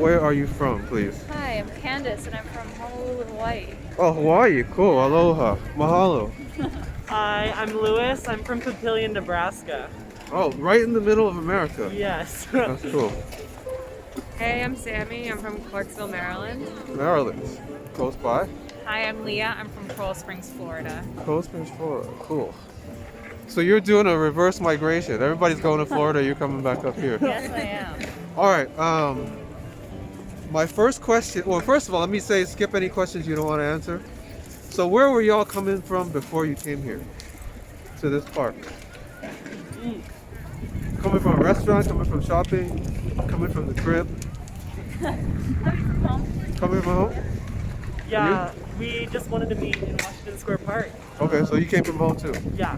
where are you from, please? Hi, I'm Candace and I'm from Honolulu, Hawaii. Oh, Hawaii. Cool. Aloha. Mahalo. Hi, I'm Lewis. I'm from Papillion, Nebraska. Oh, right in the middle of America. Yes. That's cool. Hey, I'm Sammy. I'm from Clarksville, Maryland. Maryland. Close by. Hi, I'm Leah. I'm from Coral Springs, Florida. Coral Springs, Florida. Cool. So you're doing a reverse migration. Everybody's going to Florida. You're coming back up here. Yes, I am. All right. My first question. Well, first of all, let me say, skip any questions you don't want to answer. So where were y'all coming from before you came here to this park? Coming from a restaurant, coming from shopping, coming from the crib, coming from home? Yeah, we just wanted to meet in Washington Square Park. Okay, so you came from home too. Yeah.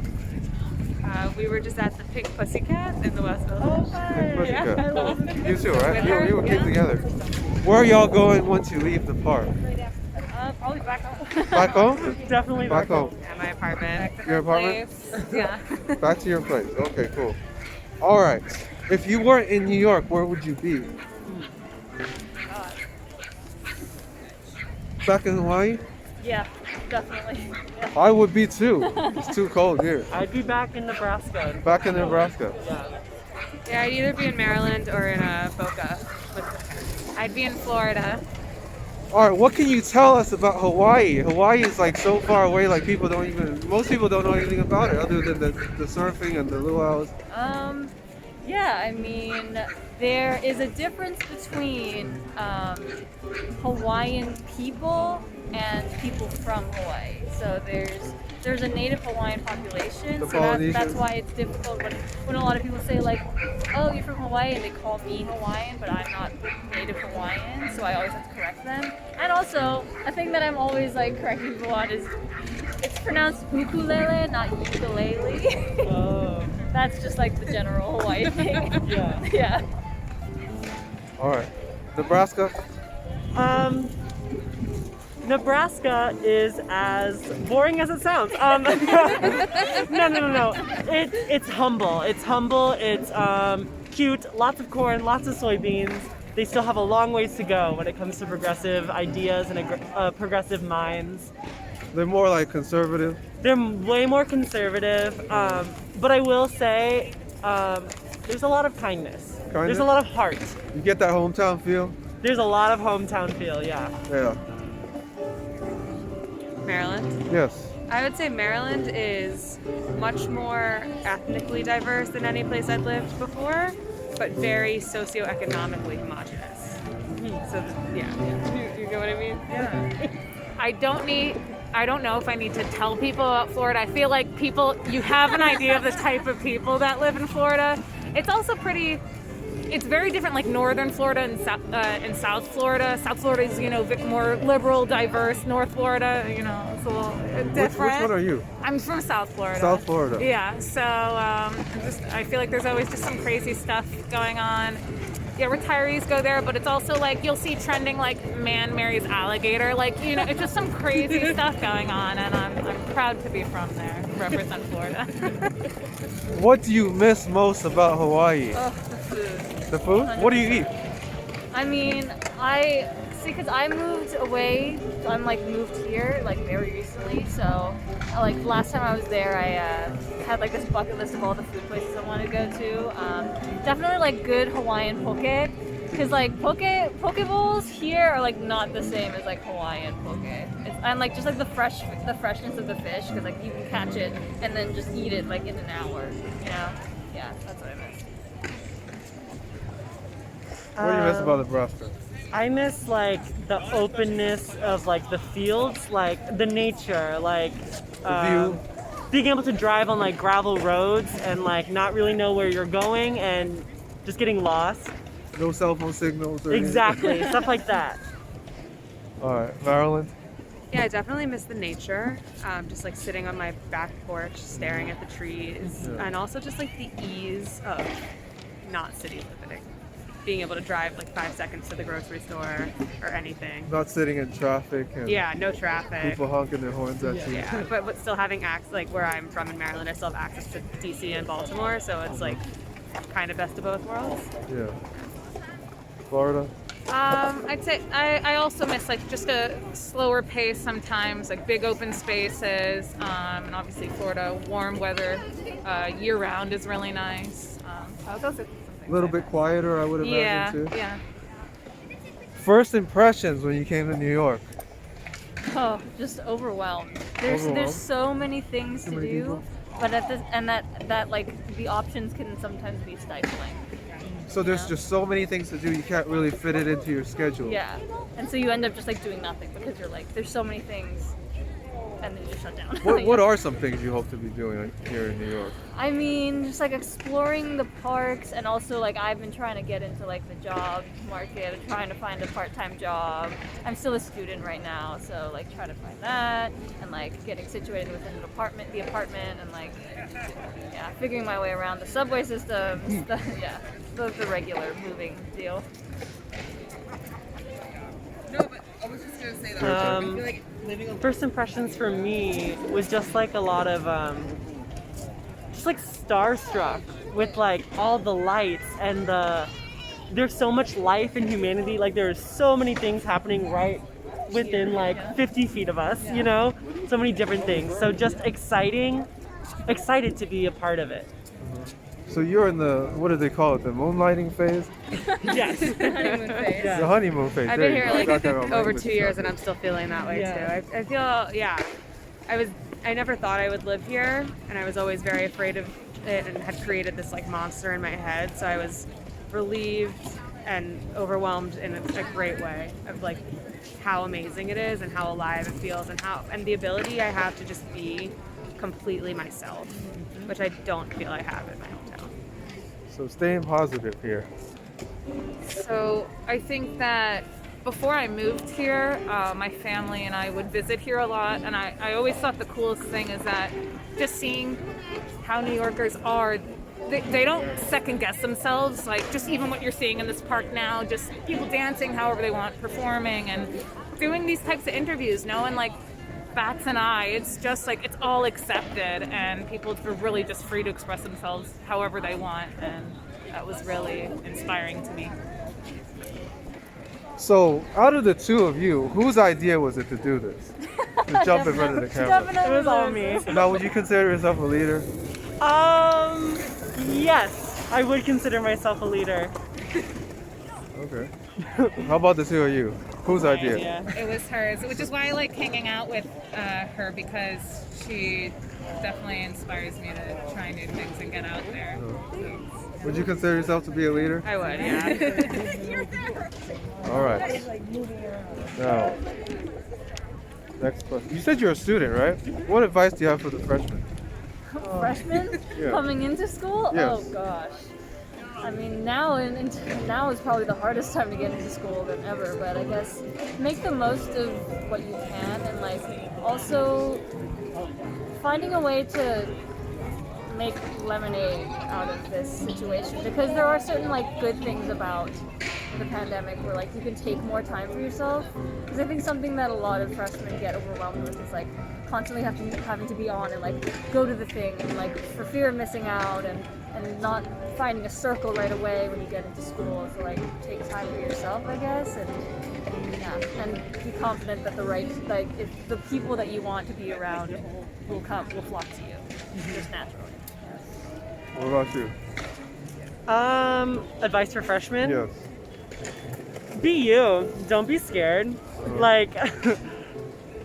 We were just at the Pink Pussycat in the West Village. Oh, hi. Pussycat. I love it. You too, right? With her, You came yeah. together. Where are y'all going once you leave the park? Probably back home. Back home? Definitely Back home. At my apartment. Your apartment? Place. Yeah. Back to your place. Okay, cool. All right. If you weren't in New York, where would you be? Back in Hawaii? Yeah, definitely. Yeah. I would be too. It's too cold here. I'd be back in Nebraska. Back in Nebraska. Yeah. Yeah, I'd either be in Maryland or in Boca. I'd be in Florida. All right, what can you tell us about Hawaii? Hawaii is like so far away, like most people don't know anything about it other than the surfing and the luau's. Yeah, I mean, there is a difference between Hawaiian people and people from Hawaii. So there's a native Hawaiian population, The so that's Polynesians. why it's difficult when a lot of people say like, oh, you're from Hawaii, and they call me Hawaiian, but I'm not native Hawaiian, so I always have to correct them. And also, a thing that I'm always like correcting people on is it's pronounced ukulele, not ukulele. Oh. That's just like the general Hawaii thing. Yeah. Yeah. All right, Nebraska. Nebraska is as boring as it sounds. No. It's humble. It's humble. It's cute. Lots of corn. Lots of soybeans. They still have a long ways to go when it comes to progressive ideas and progressive minds. They're more like conservative. They're way more conservative. But I will say, there's a lot of kindness. There's a lot of heart. You get that hometown feel? There's a lot of hometown feel. Yeah. Yeah. Maryland. Yes. I would say Maryland is much more ethnically diverse than any place I'd lived before, but very socioeconomically homogenous. So, yeah. You know what I mean? Yeah. I don't know if I need to tell people about Florida. I feel like you have an idea of the type of people that live in Florida. It's also it's very different, like northern Florida and South Florida. South Florida is, more liberal, diverse. North Florida, it's a little different. Which one are you? I'm from South Florida. South Florida. Yeah, so I feel like there's always just some crazy stuff going on. Yeah, retirees go there, but it's also like you'll see trending like man marries alligator, it's just some crazy stuff going on, and I'm proud to be from there, represent Florida. What do you miss most about Hawaii? Oh, the food. The food? What do you eat? I mean, because I moved away. I'm moved here very recently. So last time I was there, I had this bucket list of all the food places I want to go to. Definitely good Hawaiian poke. Because poke bowls here are not the same as Hawaiian poke. And just the freshness of the fish, because you can catch it and then just eat it in an hour. Yeah, that's what I miss. What do you miss about Nebraska? I miss the openness of the fields, the nature, The view. being able to drive on gravel roads and not really know where you're going and just getting lost. No cell phone signals or anything? Exactly, stuff like that. All right, Maryland. Yeah, I definitely miss the nature. Just sitting on my back porch, staring at the trees, Yeah. and also just the ease of not city living. Being able to drive 5 seconds to the grocery store or anything. Not sitting in traffic and Yeah, no traffic. people honking their horns at you. Yeah, but still having access, where I'm from in Maryland, I still have access to DC and Baltimore, so it's kind of best of both worlds. Yeah. Florida. I'd say I also miss like just a slower pace sometimes, like big open spaces, and obviously Florida, warm weather, year round is really nice. So those are some things. A little I bit miss. quieter, I would Yeah, imagine too. yeah. First impressions when you came to New York. Oh, just overwhelmed. There's Overwhelmed? so many things Too to many do, people? but at this and that like the options can sometimes be stifling. So there's Yeah. just so many things to do, you can't really fit it into your schedule. Yeah, and so you end up just like doing nothing because you're like, there's so many things, and then you shut down. What are some things you hope to be doing here in New York? I mean, just like exploring the parks, and also like I've been trying to get into like the job market, trying to find a part-time job. I'm still a student right now, so like trying to find that, and like getting situated within the apartment, and like yeah, figuring my way around the subway system, yeah, the regular moving deal. No, but I was just gonna say that. I feel like living alone. First impressions for me was just like a lot of just like starstruck with like all the lights and there's so much life and humanity. Like there's so many things happening right within like 50 feet of us, you know? So many different things. So just excited to be a part of it. So you're in the, what do they call it, the moonlighting phase? Yes. Honeymoon phase. Yeah. The honeymoon phase. I've there been you here go. I like got that on over language 2 years, stuff. and I'm still feeling that way Yeah. too. I feel, yeah. I never thought I would live here, and I was always very afraid of it, and had created this like monster in my head. So I was relieved and overwhelmed in a great way of like how amazing it is and how alive it feels and the ability I have to just be completely myself, which I don't feel I have in my hometown. So staying positive here. So I think that before I moved here, my family and I would visit here a lot, and I always thought the coolest thing is that just seeing how New Yorkers are, they don't second guess themselves, like just even what you're seeing in this park now, just people dancing however they want, performing, and doing these types of interviews, knowing like bats and I, it's just like it's all accepted, and people are really just free to express themselves however they want, and that was really inspiring to me. So out of the two of you, whose idea was it to do this? To jump in front of the camera. It was all me. Now, would you consider yourself a leader? Yes, I would consider myself a leader. Okay. How about the two of you? Whose idea? Yeah. It was hers, which is why I like hanging out with her, because she definitely inspires me to try new things and get out there. Would you consider yourself to be a leader? I would, yeah. All right. Now, next question. You said you're a student, right? What advice do you have for the freshmen? Freshmen Yeah. coming into school? Yes. Oh gosh. I mean, now now is probably the hardest time to get into school than ever. But I guess make the most of what you can, and like also finding a way to make lemonade out of this situation, because there are certain like good things about the pandemic where like you can take more time for yourself, because I think something that a lot of freshmen get overwhelmed with is like constantly having to be on and like go to the thing, and like for fear of missing out, and not finding a circle right away when you get into school. So like take time for yourself, I guess, and yeah, and be confident that if the people that you want to be around will flock to you just naturally. What about you? Advice for freshmen? Yes. Be you. Don't be scared. Like,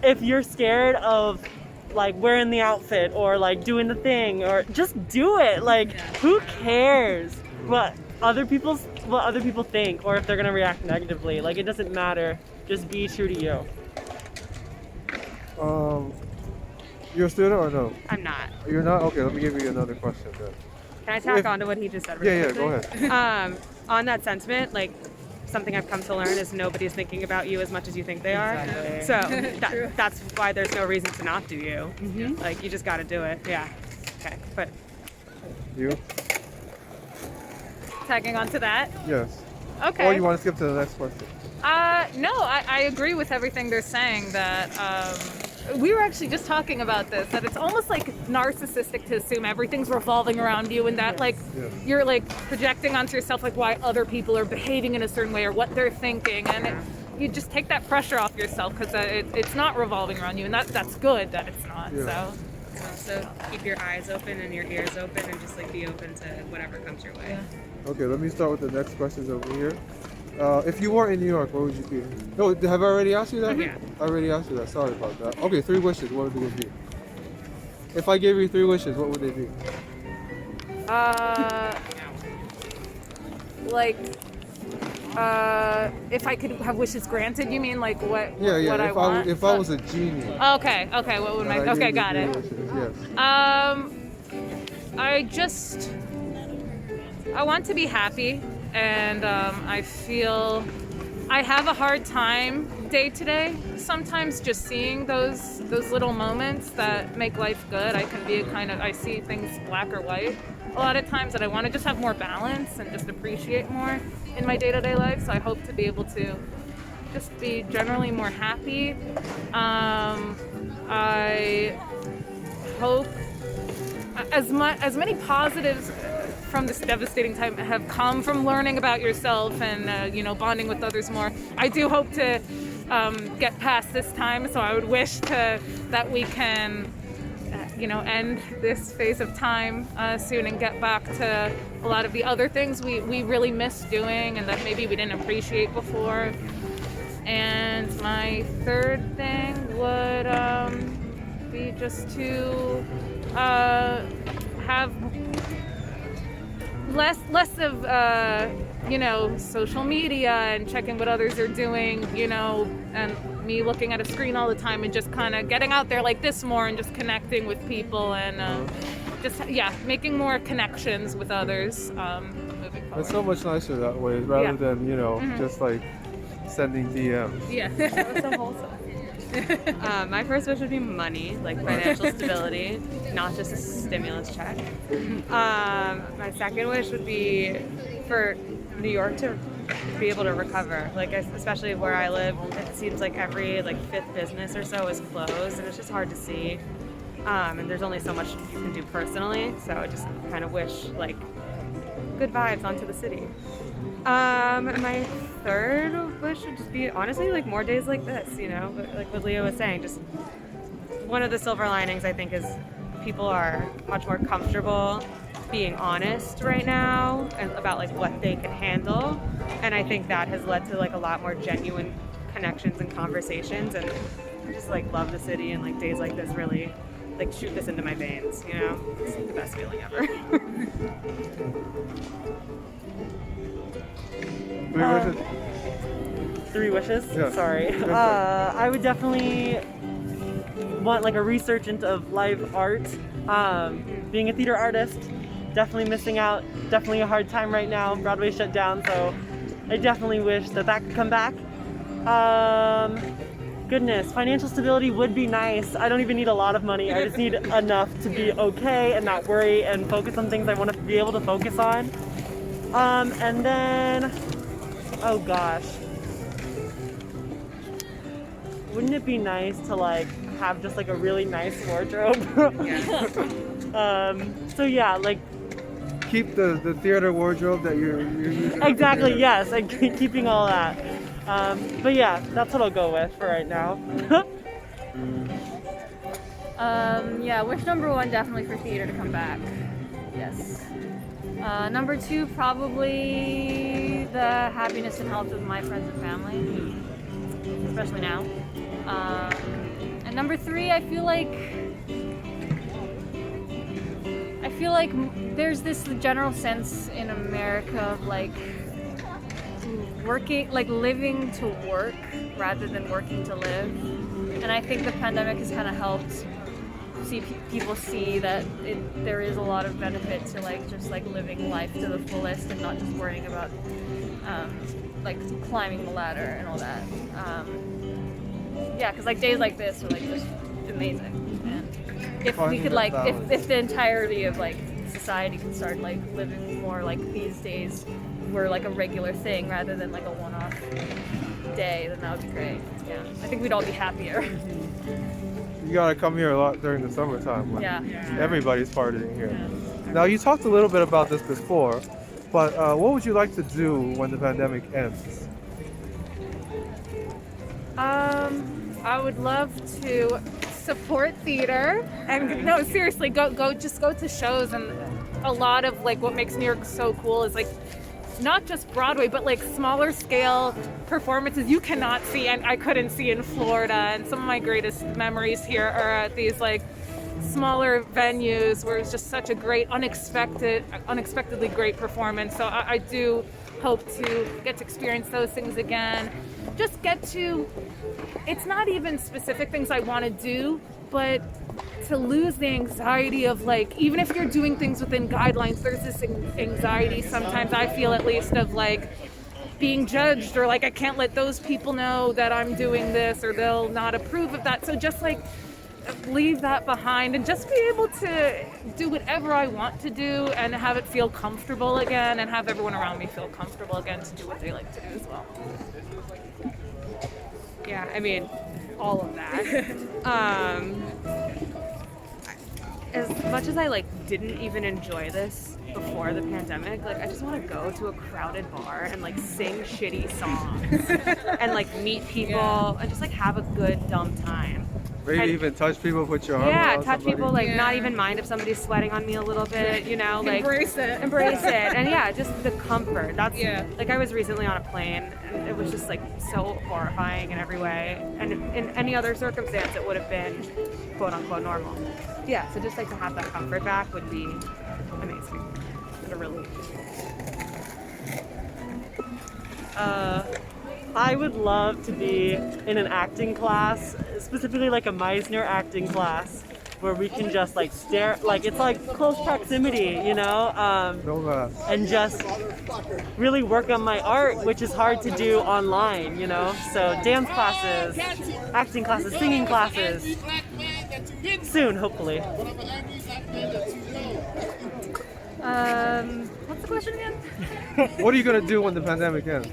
if you're scared of like wearing the outfit or like doing the thing, or just do it. Like, who cares what other people think, or if they're gonna react negatively? Like, it doesn't matter. Just be true to you. You're a student or no? I'm not. You're not? Okay, let me give you another question then. Can I tack If- on to what he just said? Yeah, really yeah, go quickly? ahead. On that sentiment, like something I've come to learn is nobody's thinking about you as much as you think they are. Exactly. So that's why there's no reason to not do you. Like you just got to do it. Yeah. Okay. But You? Tagging on to that. Yes. Okay. Or you want to skip to the next question? No, I agree with everything they're saying, that we were actually just talking about this, that it's almost like narcissistic to assume everything's revolving around you, and that like you're like projecting onto yourself like why other people are behaving in a certain way or what they're thinking, and you just take that pressure off yourself because it's not revolving around you, and that's good that it's not. So keep your eyes open and your ears open, and just like be open to whatever comes your way. Okay, let me start with the next questions over here. If you weren't in New York, where would you be? No, have I already asked you that? Yeah. I already asked you that. Sorry about that. Okay, 3 wishes. What would they be? If I gave you 3 wishes, what would they be? If I could have wishes granted, you mean like what? Yeah. What If I want? if I was a genie. Okay. What would my? and I Okay, gave you got 3 it. wishes, yes. I want to be happy, and I feel I have a hard time day to day. Sometimes just seeing those little moments that make life good. I can be I see things black or white a lot of times, and I want to just have more balance and just appreciate more in my day-to-day life. So I hope to be able to just be generally more happy. I hope as many positives from this devastating time have come from learning about yourself and bonding with others more. I do hope to get past this time, so I would wish that we can end this phase of time soon and get back to a lot of the other things we really miss doing and that maybe we didn't appreciate before. And my third thing would be just to have less of social media and checking what others are doing, and me looking at a screen all the time, and just kind of getting out there like this more and just connecting with people and making more connections with others moving forward. It's so much nicer that way rather than just like sending DMs. Yeah. So wholesome. My first wish would be money, like financial stability, not just a stimulus check. My second wish would be for New York to be able to recover. Like, especially where I live, it seems like every 5th business or so is closed, and it's just hard to see. And there's only so much you can do personally, so I just kind of wish good vibes onto the city. My third wish would just be honestly more days like this, like what Leah was saying. Just one of the silver linings I think is people are much more comfortable being honest right now and about what they can handle, and I think that has led to a lot more genuine connections and conversations, and I just love the city, and days like this really shoot this into my veins. It's the best feeling ever. 3 wishes. 3 wishes? Yeah. Sorry. I would definitely want a resurgence of live art. Being a theater artist, definitely missing out. Definitely a hard time right now. Broadway shut down, so I definitely wish that could come back. Goodness, financial stability would be nice. I don't even need a lot of money. I just need enough to be okay and not worry and focus on things I want to be able to focus on. And then, oh gosh, wouldn't it be nice to have just a really nice wardrobe? So yeah, Keep the theater wardrobe that you're using. exactly, yes, and keeping all that. But yeah, that's what I'll go with for right now. Wish number 1 definitely for theater to come back. Yes. Number 2, probably the happiness and health of my friends and family, especially now. And number 3, I feel like there's this general sense in America of working, living to work rather than working to live. And I think the pandemic has kind of helped people see that there is a lot of benefit to just living life to the fullest and not just worrying about climbing the ladder and all that. Because days like this are just amazing. And if we could if the entirety of society could start living more these days were a regular thing rather than a one-off day, then that would be great. Yeah, I think we'd all be happier. You gotta come here a lot during the summertime when Yeah. everybody's partying here. Now, you talked a little bit about this before, but what would you like to do when the pandemic ends? I would love to support theater and no, seriously, go to shows. And a lot of like what makes New York so cool is like not just Broadway, but like smaller scale performances you cannot see and I couldn't see in Florida. And some of my greatest memories here are at these like smaller venues where it's just such a great, unexpectedly great performance. So I do hope to get to experience those things again. Just get to, it's not even specific things I want to do, but to lose the anxiety of like, even if you're doing things within guidelines, there's this anxiety sometimes, I feel at least, of like being judged or like I can't let those people know that I'm doing this or they'll not approve of that. So just like leave that behind and just be able to do whatever I want to do and have it feel comfortable again and have everyone around me feel comfortable again to do what they like to do as well. Yeah, I mean, all of that. As much as I like didn't even enjoy this before the pandemic, like I just want to go to a crowded bar and like sing shitty songs and like meet people and just like have a good dumb time. Maybe And- even touch people, put your arm Yeah, around touch somebody. people, like Yeah. not even mind if somebody's sweating on me a little bit, you know, like Embrace it. embrace it. And yeah, just the comfort. That's Yeah. like I was recently on a plane and it was just like so horrifying in every way. And in any other circumstance it would have been quote unquote normal. Yeah, so just like to have that comfort back would be amazing. And a relief. I would love to be in an acting class, specifically like a Meisner acting class, where we can just like stare, like it's like close proximity, you know, No mask. and just really work on my art, which is hard to do online, you know. So dance classes, acting classes, singing classes, soon, hopefully. What's the question again? What are you gonna do when the pandemic ends?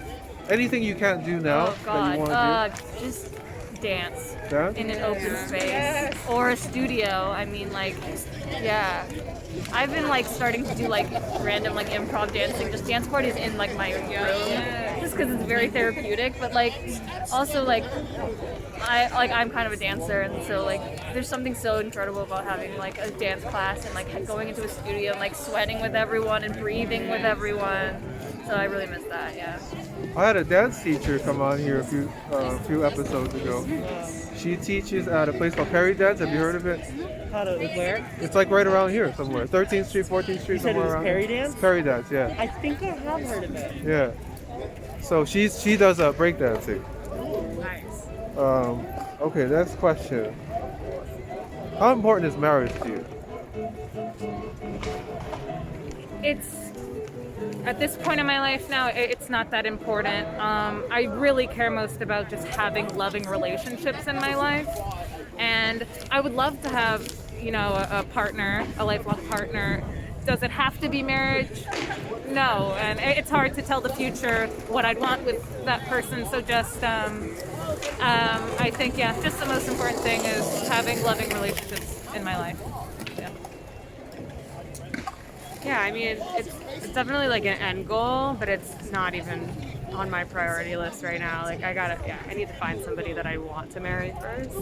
Anything you can't do now Oh that you want to just dance do? Dance? in an open space or a studio. I mean, like, yeah. I've been like starting to do like random like improv dancing, just dance parties in like my room, just because it's very therapeutic. But like, also like, I'm kind of a dancer, and so like, there's something so incredible about having like a dance class and like going into a studio and like sweating with everyone and breathing with everyone. So I really miss that. Yeah. I had a dance teacher come on here a few episodes ago. She teaches at a place called Perry Dance. Have you heard of it? How to, where? It's like right around here somewhere. 13th Street, 14th Street, You said it somewhere was around Perry here. Dance? Perry Dance, yeah. I think I have heard of it. Yeah. So she does break dancing. Nice. Okay, next question. How important is marriage to you? It's at this point in my life now, it's not that important. I really care most about just having loving relationships in my life, and I would love to have, you know, a partner, a lifelong partner. Does it have to be marriage? No, and it's hard to tell the future what I'd want with that person. So just, I think, yeah, just the most important thing is having loving relationships in my life. Yeah. Yeah, I mean, it's definitely like an end goal, but it's not even on my priority list right now. Like, I need to find somebody that I want to marry first.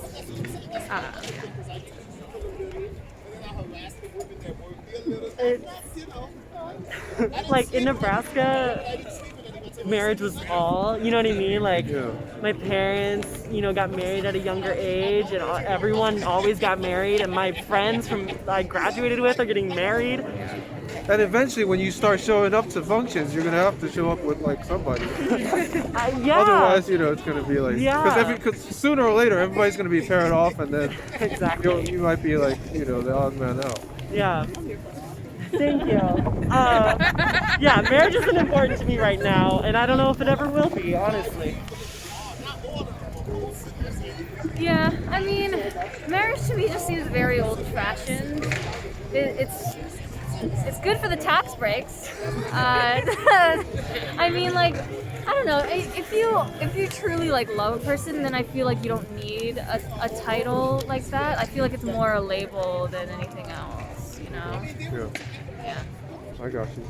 Like in Nebraska, marriage was all, you know what I mean? Like Yeah. my parents, you know, got married at a younger age, and everyone always got married, and my friends from I graduated with are getting married. And eventually, when you start showing up to functions, you're gonna have to show up with like somebody. Yeah. Otherwise, you know, it's gonna be like Yeah. because sooner or later, everybody's gonna be paired off, and then Exactly. you might be like, you know, the odd man out. Yeah. Thank you. Yeah, marriage isn't important to me right now, and I don't know if it ever will be, honestly. Yeah, I mean, marriage to me just seems very old-fashioned. It's good for the tax breaks. I mean, like, I don't know. If you truly like love a person, then I feel like you don't need a title like that. I feel like it's more a label than anything else. You know? Yeah, Yeah. I got you.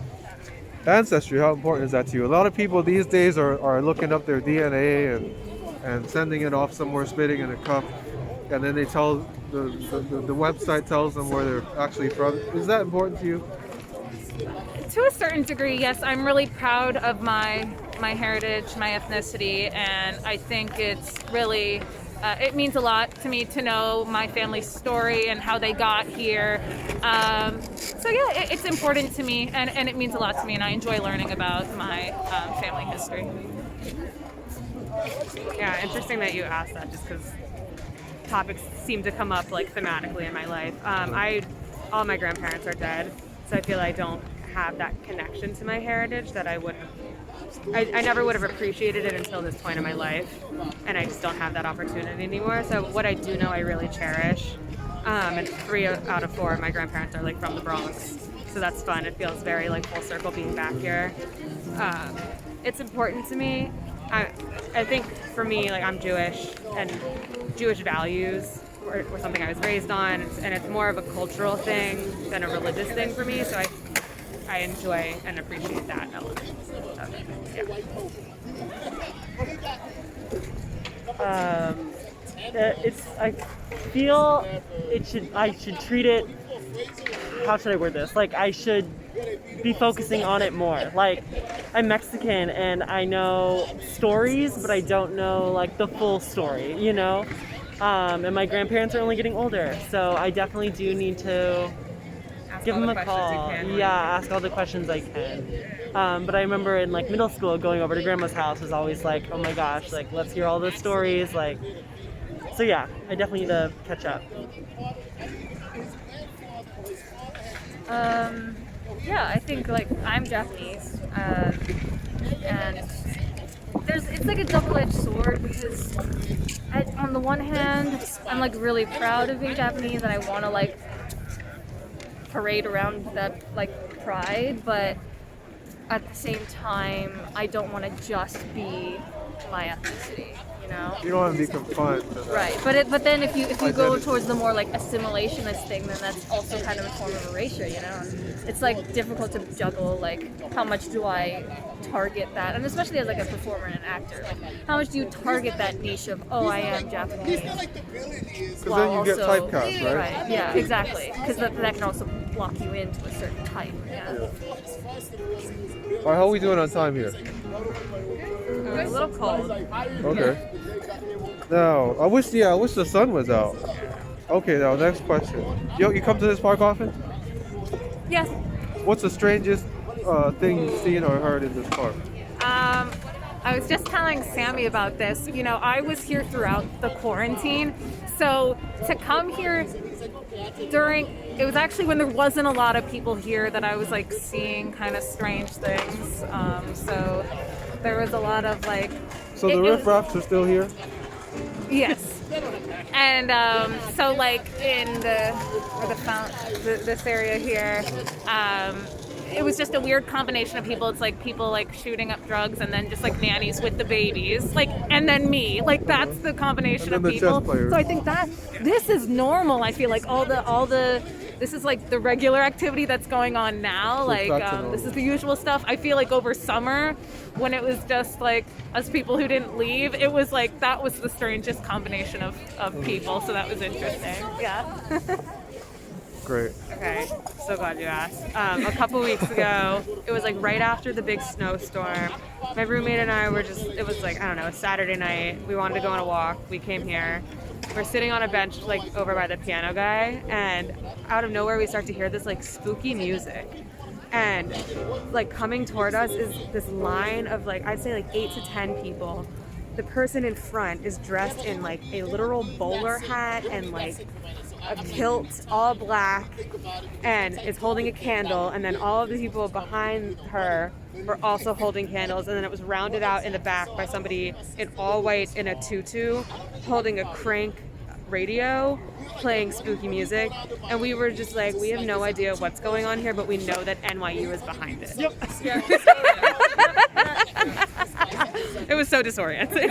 Ancestry, how important is that to you? A lot of people these days are looking up their DNA and sending it off somewhere, spitting in a cup, and then they tell the website tells them where they're actually from. Is that important to you? To a certain degree, yes. I'm really proud of my heritage, my ethnicity, and I think it's really it means a lot to me to know my family's story and how they got here. So yeah, it's important to me, and it means a lot to me, and I enjoy learning about my family history. Yeah, interesting that you asked that, just because topics seem to come up like thematically in my life. All my grandparents are dead, so I feel I don't have that connection to my heritage that I would have. I never would have appreciated it until this point in my life, and I just don't have that opportunity anymore. So what I do know, I really cherish. And 3 out of 4 of my grandparents are like from the Bronx, so that's fun. It feels very like full circle being back here. It's important to me. I think for me, like I'm Jewish, and Jewish values were something I was raised on, and it's more of a cultural thing than a religious thing for me. So I enjoy and appreciate that element of it. I feel I should treat it, how should I word this? Like I should be focusing on it more. Like I'm Mexican and I know stories, but I don't know like the full story, you know? And my grandparents are only getting older, so I definitely do need to give them a call. Yeah, ask all the questions I can. But I remember in like middle school going over to grandma's house was always like, oh my gosh, like let's hear all the stories. Like, so yeah, I definitely need to catch up. Yeah, I think like I'm Japanese, and it's like a double-edged sword because on the one hand, I'm like really proud of being Japanese and I want to like parade around that like pride, but at the same time, I don't want to just be my ethnicity, you know? You don't want to be confined to that. Right, but then if you go towards the more like assimilationist thing, then that's also kind of a form of erasure, you know? It's like difficult to juggle like how much do I target that, and especially as like a performer and an actor, like how much do you target that niche of I am Japanese? Because then you get typecast, right? Right, yeah, exactly. Because that can also lock you into a certain type. Yeah. All right, how are we doing on time here? It's a little cold. Okay. Now, I wish the sun was out. Okay, now next question. You come to this park often? Yes. What's the strangest thing you've seen or heard in this park? I was just telling Sammy about this. You know, I was here throughout the quarantine, so to come here it was actually when there wasn't a lot of people here that I was like seeing kind of strange things. So there was a lot of like. So the riffraffs are still here? Yes. And so like in this area here, it was just a weird combination of people. It's like people like shooting up drugs and then just like nannies with the babies, like, and then me, like that's the combination of people. So I think that this is normal. I feel like all the this is like the regular activity that's going on now. So like this is the usual stuff. I feel like over summer when it was just like us people who didn't leave, it was like that was the strangest combination of people. So that was interesting. Yeah. Great. Okay, so glad you asked. A couple weeks ago, it was like right after the big snowstorm. My roommate and I it was like, I don't know, a Saturday night. We wanted to go on a walk. We came here. We're sitting on a bench like over by the piano guy, and out of nowhere we start to hear this like spooky music. And like coming toward us is this line of like, I'd say like 8 to 10 people. The person in front is dressed in like a literal bowler hat and like a kilt, all black, and is holding a candle, and then all of the people behind her were also holding candles, and then it was rounded out in the back by somebody in all white in a tutu holding a crank radio playing spooky music, and we were just like, we have no idea what's going on here, but we know that NYU is behind it. Yep. It was so disorienting.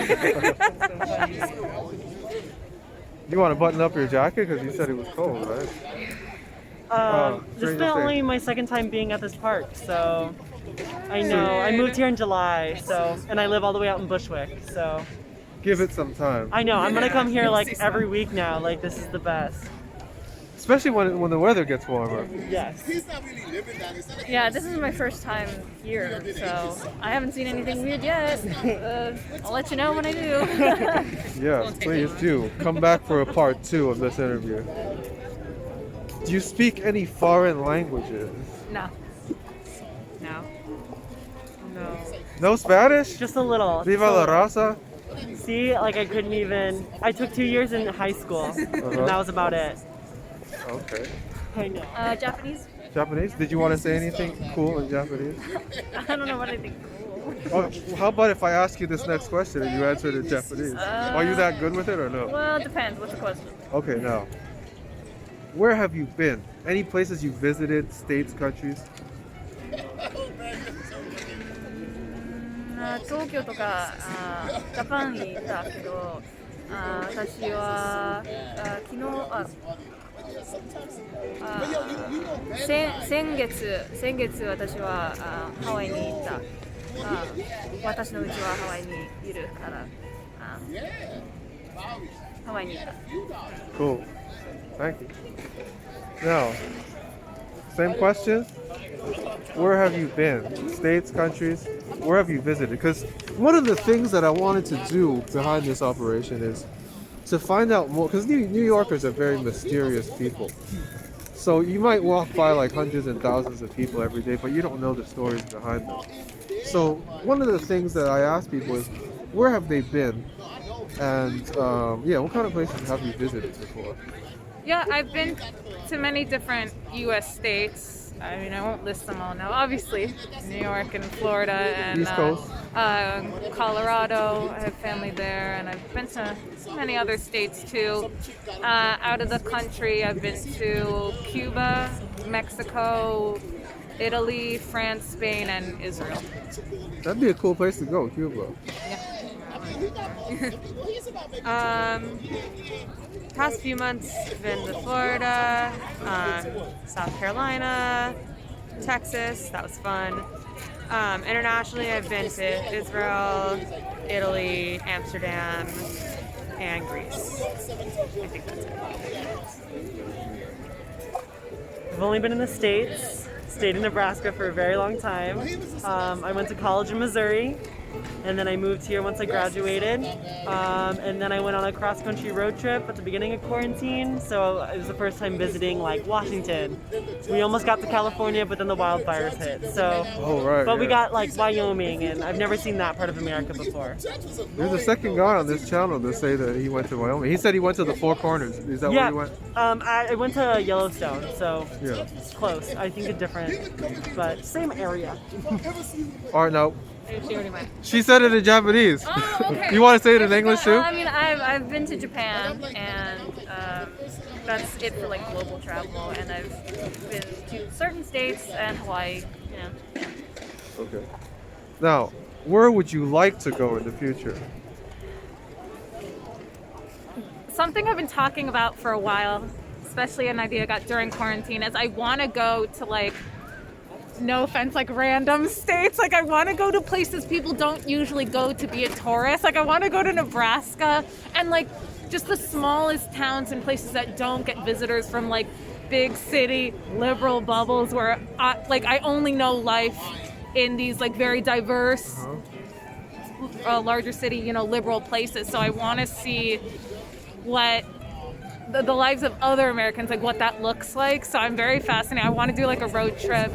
You want to button up your jacket because you said it was cold, right? This is Stranger only thing. my second time being at this park, so I know. I moved here in July, so and I live all the way out in Bushwick, so Give it some time. I know. I'm gonna come here like every week now. Like this is the best. Especially when the weather gets warmer. Yes. Yeah, this is my first time here, so I haven't seen anything weird yet. I'll let you know when I do. Yeah, please do. Come back for a part 2 of this interview. Do you speak any foreign languages? No. No. No. No Spanish? Just a little. Viva la raza? See, like I couldn't even. I took 2 years in high school, and that was about it. Okay. I know. Japanese? Japanese? Did you want to say anything cool in Japanese? I don't know what I think cool. Oh, how about if I ask you this next question and you answer it in Japanese? Are you that good with it or no? Well, it depends. What's the question? Okay, now. Where have you been? Any places you visited, states, countries? 東京とかジャパンに行ったけど、私は昨日先月私はハワイに行った。私のうちはハワイにいるからハワイに行った。 Cool. Thank you. Now, same question. Where have you been? States, countries? Where have you visited? Because one of the things that I wanted to do behind this operation is to find out more. Because New Yorkers are very mysterious people. So you might walk by like hundreds and thousands of people every day, but you don't know the stories behind them. So one of the things that I ask people is, where have they been? And yeah, what kind of places have you visited before? Yeah, I've been to many different U.S. states. I mean, I won't list them all now. Obviously, New York and Florida and East Coast. Colorado. I have family there, and I've been to many other states too. Out of the country, I've been to Cuba, Mexico, Italy, France, Spain, and Israel. That'd be a cool place to go, Cuba. Past few months, been to Florida, South Carolina, Texas. That was fun. Internationally, I've been to Israel, Italy, Amsterdam, and Greece. I think that's it. I've only been in the States. Stayed in Nebraska for a very long time. I went to college in Missouri, and then I moved here once I graduated. And then I went on a cross-country road trip at the beginning of quarantine. So it was the first time visiting like Washington. We almost got to California, but then the wildfires hit. So, Oh, right. but we yeah. got like Wyoming, and I've never seen that part of America before. You're the second guy on this channel to say that he went to Wyoming. He said he went to the Four Corners. Is that where Yeah, you went? I went to Yellowstone, so Yeah. it's close. I think a different, but same area. All right, now. She already went. She said it in Japanese. Oh, okay. You want to say it in English too? I mean, I've been to Japan, and that's it for like global travel. And I've been to certain states and Hawaii. Yeah. Okay. Now, where would you like to go in the future? Something I've been talking about for a while, especially an idea I got during quarantine, is I want to go to like, no offense, like random states. Like I want to go to places people don't usually go to be a tourist. Like I want to go to Nebraska and like just the smallest towns and places that don't get visitors from like big city liberal bubbles where I only know life in these like very diverse, larger city, liberal places. So I want to see what the lives of other Americans, like what that looks like. So I'm very fascinated. I want to do like a road trip,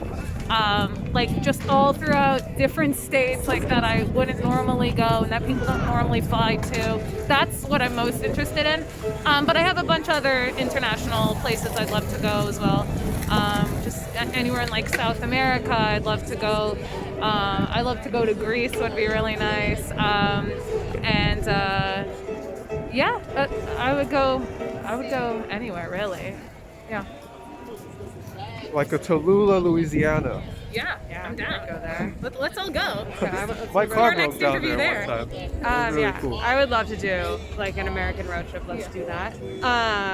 like just all throughout different states like that I wouldn't normally go and that people don't normally fly to. That's what I'm most interested in. But I have a bunch of other international places I'd love to go as well. Just anywhere in like South America, I'd love to go. I'd love to go to Greece, would be really nice. Yeah, I would go anywhere really. Yeah. Like a Tallulah, Louisiana. Yeah. I'm down. Go there. Let's all go. My car Our broke next down interview there there. one time. It was really Yeah, cool. I would love to do like an American road trip. Let's do that.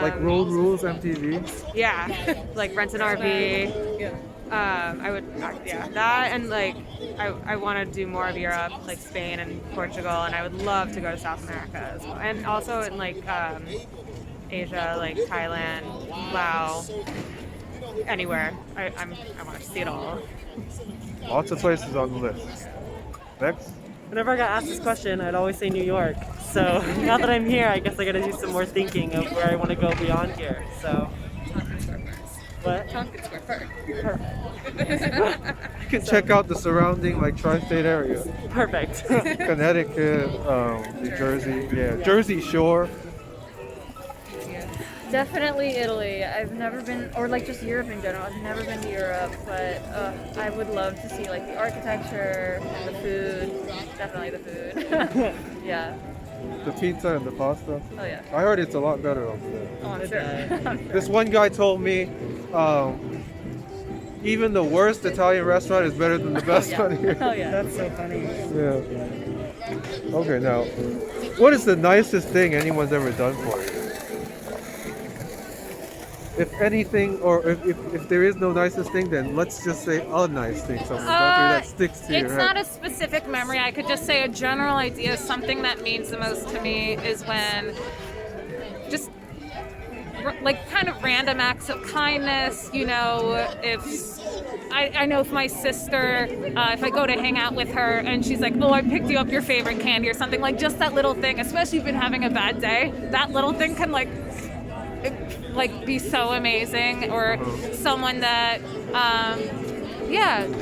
Like Road Rules MTV. Yeah, like rent an RV. Yeah. I would, yeah, that and like I want to do more of Europe, like Spain and Portugal, and I would love to go to South America as well, and also in like Asia, like Thailand, Laos, anywhere. I want to see it all. Lots of places on the list. Next. Whenever I got asked this question, I'd always say New York. So now that I'm here, I guess I got to do some more thinking of where I want to go beyond here. So. What? Tompkins Square Park. You can check out the surrounding like tri-state area. Perfect. Connecticut, New Jersey, Jersey Shore. Definitely Italy. I've never been, or like just Europe in general. I've never been to Europe, but I would love to see like the architecture, the food. Definitely the food. Yeah. The pizza and the pasta. Oh yeah. I heard it's a lot better over there. Oh, I'm sure. This one guy told me even the worst Italian restaurant is better than the best yeah. one here. Oh yeah. That's so funny. Yeah. Okay, now, what is the nicest thing anyone's ever done for you? If anything, or if there is no nicest thing, then let's just say a nice thing someone's done for you that sticks to your It's head. not a specific memory. I could just say a general idea. Something that means the most to me is when just like kind of random acts of kindness. You know, if I know if my sister, if I go to hang out with her and she's like, oh, I picked you up your favorite candy or something, like just that little thing, especially if you've been having a bad day, that little thing can like be so amazing. Or someone that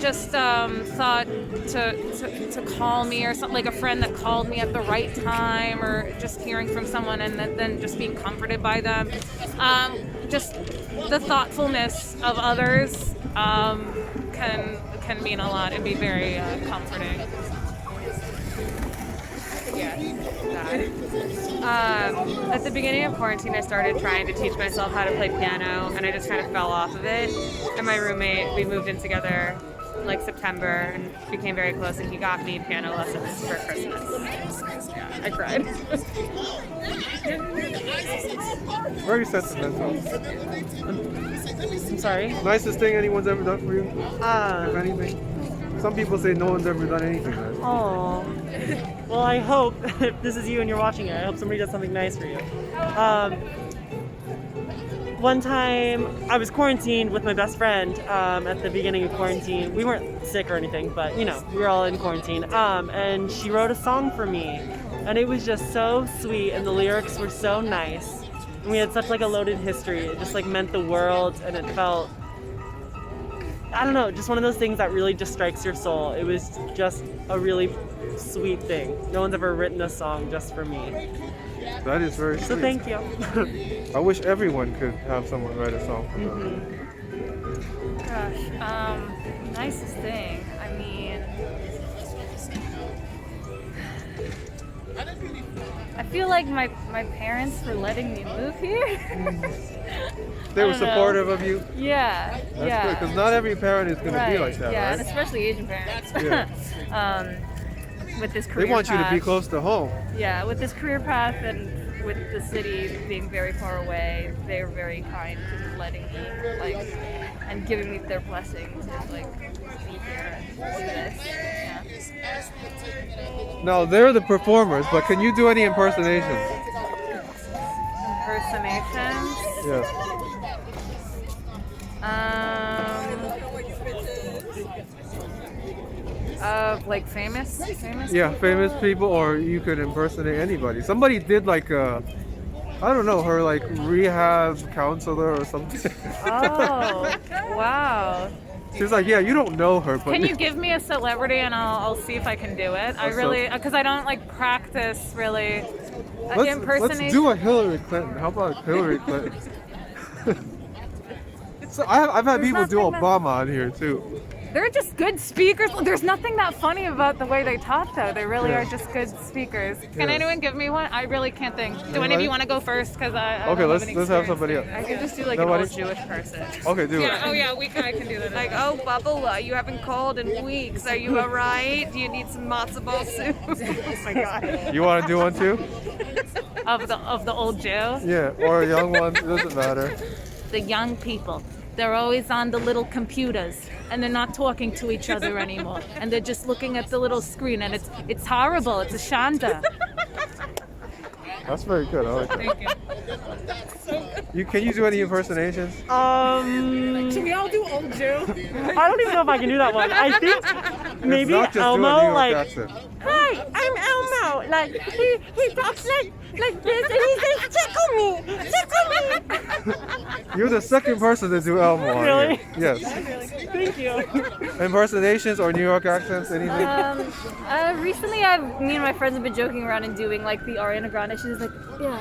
just thought to call me, or something, like a friend that called me at the right time, or just hearing from someone and then just being comforted by them. Just the thoughtfulness of others can mean a lot and be very comforting. At the beginning of quarantine, I started trying to teach myself how to play piano, and I just kind of fell off of it. And my roommate, we moved in together like September and became very close, and he got me piano lessons for Christmas. Yeah, I cried. Very sentimental. I'm sorry. Nicest thing anyone's ever done for you? If anything? Some people say no one's ever done anything nice. Oh. Well, I hope, if this is you and you're watching it, I hope somebody does something nice for you. One time, I was quarantined with my best friend at the beginning of quarantine. We weren't sick or anything, but, you know, we were all in quarantine. And she wrote a song for me. And it was just so sweet, and the lyrics were so nice. And we had such, like, a loaded history. It just, like, meant the world, and it felt... I don't know, just one of those things that really just strikes your soul. It was just a really sweet thing. No one's ever written a song just for me. That is very sweet. So thank you. I wish everyone could have someone write a song for them. Gosh, nicest thing. I mean, I feel like my parents for letting me move here. They were I don't know. supportive of you. Yeah, That's yeah. good, because not every parent is going to be like that, yeah, right? and especially Asian parents. Yeah. With this career They want you to be path. close to home. Yeah, with this career path and with the city being very far away, they were very kind to just letting me, like, and giving me their blessing to, like, be here and do this. Yeah. Now, they're the performers, but can you do any impersonations? Impersonations. Yeah. Of like famous Yeah, famous people? people, or you could impersonate anybody. Somebody did like a, I don't know, her like rehab counselor or something. Oh, wow. She was like, yeah, you don't know her, but Can you give me a celebrity and I'll see if I can do it? I really, because I don't like practice really. let's do a Hillary Clinton. How about Hillary Clinton? So I've had people do nothing that- Obama on here too. They're just good speakers. There's nothing that funny about the way they talk, though. They really are just good speakers. Can Yeah. anyone give me one? I really can't think. Do any of Anybody? you want to go first? Because I Okay, don't let's have any have experience. somebody else. I can just do like Nobody? an old Jewish person. Okay, do Yeah. it. Oh yeah. I can do that. Like, oh, Bubba, you haven't called in weeks. Are you alright? Do you need some matzo ball soup? Oh my god. You want to do one too? of the old Jew. Yeah, or a young one. It doesn't matter. The young people. They're always on the little computers and they're not talking to each other anymore. And they're just looking at the little screen and it's horrible. It's a shanda. That's very good. I like that. Thank you. Can you do any impersonations? Can we all do old Jew? I don't even know if I can do that one. I think maybe It's not just doing a New Elmo, York like, accent. hi, I'm Elmo. Like, he talks like this and he says, tickle me. You're the second person to do Elmo. on Really? here. Yes. Thank you. Impersonations or New York accents, anything? Recently, me and my friends have been joking around and doing like the Ariana Grande. She's like, yeah.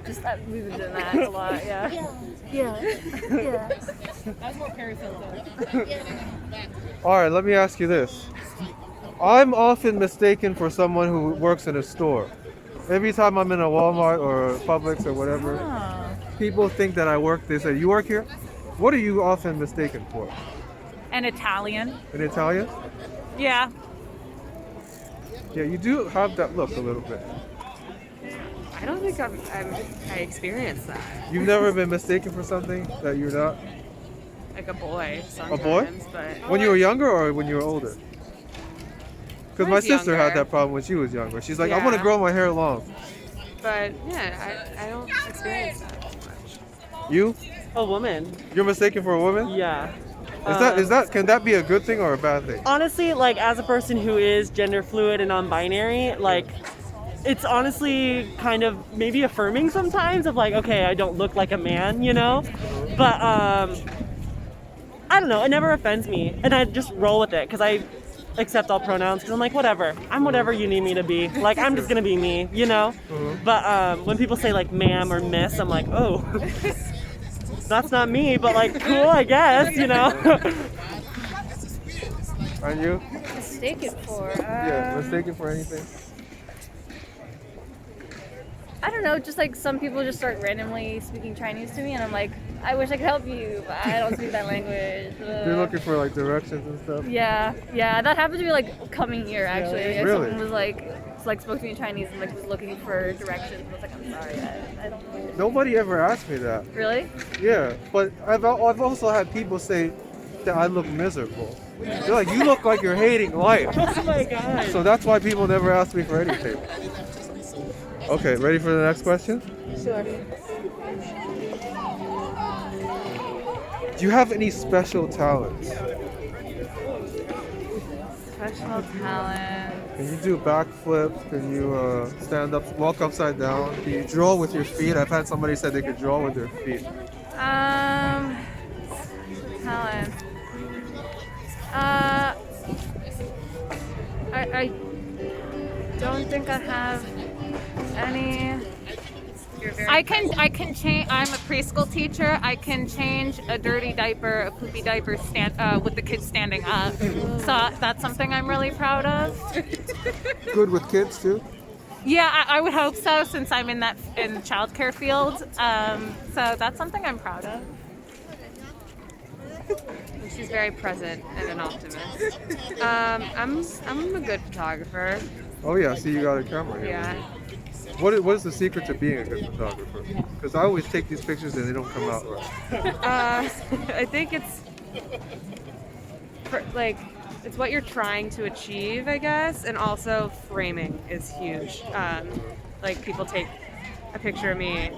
Just we've been doing that a lot, yeah. All right, let me ask you this. I'm often mistaken for someone who works in a store. Every time I'm in a Walmart or Publix or whatever, people think that I work. They say, "You work here?" What are you often mistaken for? An Italian. An Italian? Yeah. Yeah, you do have that look a little bit. I don't think I experienced that. You've never been mistaken for something that you're not? Like a boy sometimes, boy? but When you were younger or when you were older? Because I my was sister had younger. that problem when she was younger. She's like, I want to Yeah. grow my hair long. But yeah, I don't experience that too much. You? A woman. You're mistaken for a woman? Yeah. Can that be a good thing or a bad thing? Honestly, like, as a person who is gender fluid and non-binary, like, it's honestly kind of maybe affirming sometimes of like, okay, I don't look like a man, you know? But I don't know, it never offends me, and I just roll with it because I accept all pronouns because I'm like, whatever, I'm whatever you need me to be. Like, I'm just gonna be me, you know? But when people say like ma'am or miss, I'm like, oh, that's not me, but like, cool, I guess, you know? And you? Mistaken for. Yeah, mistaken for anything? I don't know, just like some people just start randomly speaking Chinese to me, and I'm like, I wish I could help you, but I don't speak that language. You're looking for like directions and stuff? Yeah, that happened to me like coming here actually. Like, Really? Someone was like spoke to me in Chinese and like was looking for directions. And I was like, I'm sorry, I don't know. Nobody ever asked me that. Really? Yeah, but I've also had people say that I look miserable. They're like, you look like you're hating life. Oh my god. So that's why people never ask me for anything. Okay, ready for the next question? Sure. Do you have any special talents? Special talent. Can you do backflips? Can you stand up, walk upside down? Can you draw with your feet? I've had somebody say they could draw with their feet. Talent. I don't think I have any. I can change. I'm a preschool teacher. I can change a dirty diaper, a poopy diaper, with the kids standing up. So that's something I'm really proud of. Good with kids too? Yeah, I would hope so, since I'm in the childcare field. So that's something I'm proud of. She's very present and an optimist. I'm a good photographer. Oh yeah, see you got a camera here. Yeah. What is the secret to being a good photographer? Because I always take these pictures and they don't come out right. I think it's it's what you're trying to achieve, I guess, and also framing is huge. Like people take a picture of me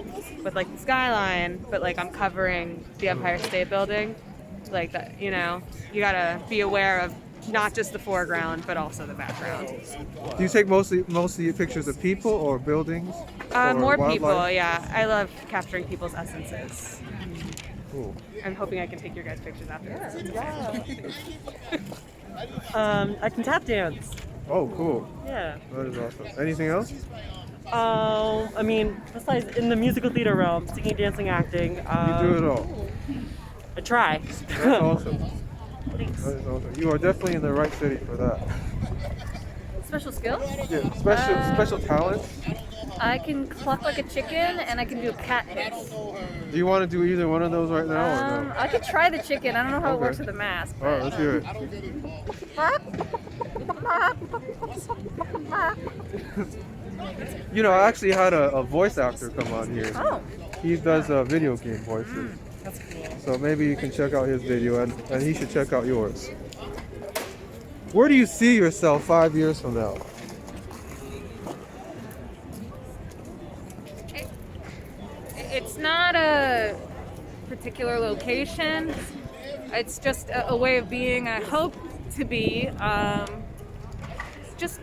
with like the skyline, but like I'm covering the Empire State Building, like that. You know, you gotta be aware of not just the foreground, but also the background. Do you take mostly pictures of people or buildings? Or More wildlife? people, yeah. I love capturing people's essences. Cool. I'm hoping I can take your guys' pictures after this. I can tap dance. Oh, cool. Yeah. That is awesome. Anything else? I mean, besides in the musical theater realm, singing, dancing, acting. You do it all. I try. That's awesome. Thanks. That is awesome. You are definitely in the right city for that. Special skills? Yeah, special talents. I can cluck like a chicken and I can do cat hiss. Do you want to do either one of those right now or no? I could try the chicken. I don't know how it Okay. works with a mask. All right, let's hear it. You know, I actually had a voice actor come on here. Oh. He does video game voices. That's cool. So maybe you can check out his video and he should check out yours. Where do you see yourself 5 years from now? It's not a particular location. It's just a way of being. I hope to be. Just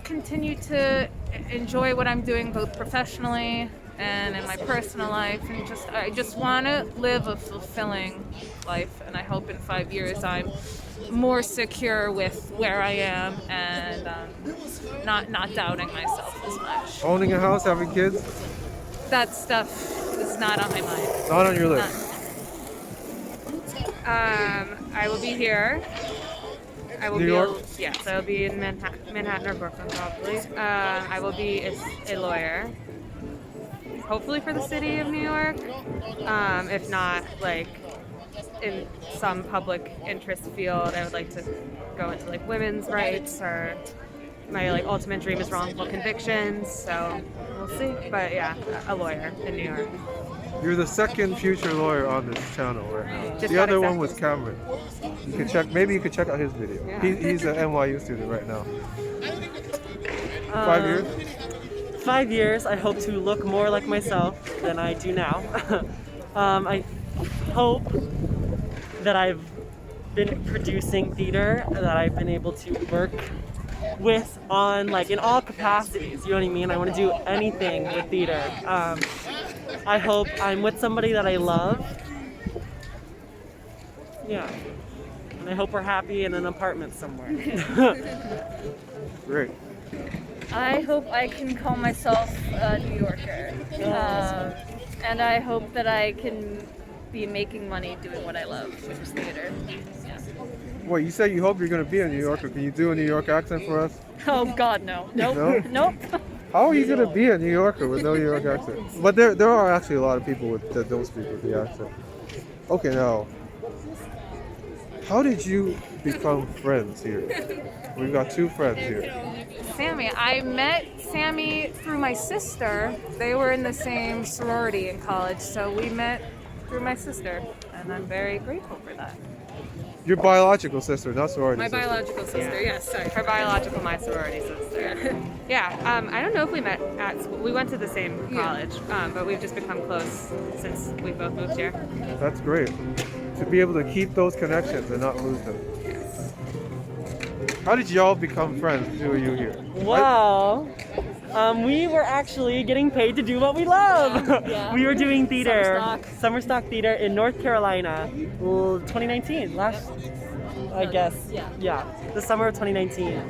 continue to enjoy what I'm doing both professionally and in my personal life, and I just want to live a fulfilling life, and I hope in 5 years I'm more secure with where I am and not doubting myself as much. Owning a house, having kids? That stuff is not on my mind. Not on your list. I will be here. I will New be York? yes, I will be in Manhattan or Brooklyn probably. I will be a lawyer. Hopefully for the city of New York. If not, like in some public interest field, I would like to go into like women's rights, or my like ultimate dream is wrongful convictions. So we'll see. But yeah, a lawyer in New York. You're the second future lawyer on this channel right now. Just The got other one accepted. was Cameron. You can check. Maybe you could check out his video. Yeah. He's an NYU student right now. 5 years. 5 years, I hope to look more like myself than I do now. I hope that I've been producing theater, that I've been able to work with on like in all capacities, you know what I mean? I want to do anything with theater. I hope I'm with somebody that I love. Yeah. And I hope we're happy in an apartment somewhere. Great. I hope I can call myself a New Yorker. And I hope that I can be making money doing what I love, which is theater. Yeah. Well, you say you hope you're going to be a New Yorker. Can you do a New York accent for us? Oh God, no. Nope. No? Nope. How are you going to be a New Yorker with no New York accent? But there are actually a lot of people that don't speak with the accent. Okay, now, how did you become friends here? We've got two friends here. Sammy, I met Sammy through my sister. They were in the same sorority in college, so we met through my sister, and I'm very grateful for that. Your biological sister, not sorority My sister. biological sister, yes, sorry. Her biological, my sorority sister. Yeah, I don't know if we met at school. We went to the same college, but we've just become close since we both moved here. That's great. To be able to keep those connections and not lose them. How did y'all become friends, the two of you here? Well, we were actually getting paid to do what we love. Yeah. We were doing theater, Summer stock theater in North Carolina, 2019, I guess. Yeah. The summer of 2019.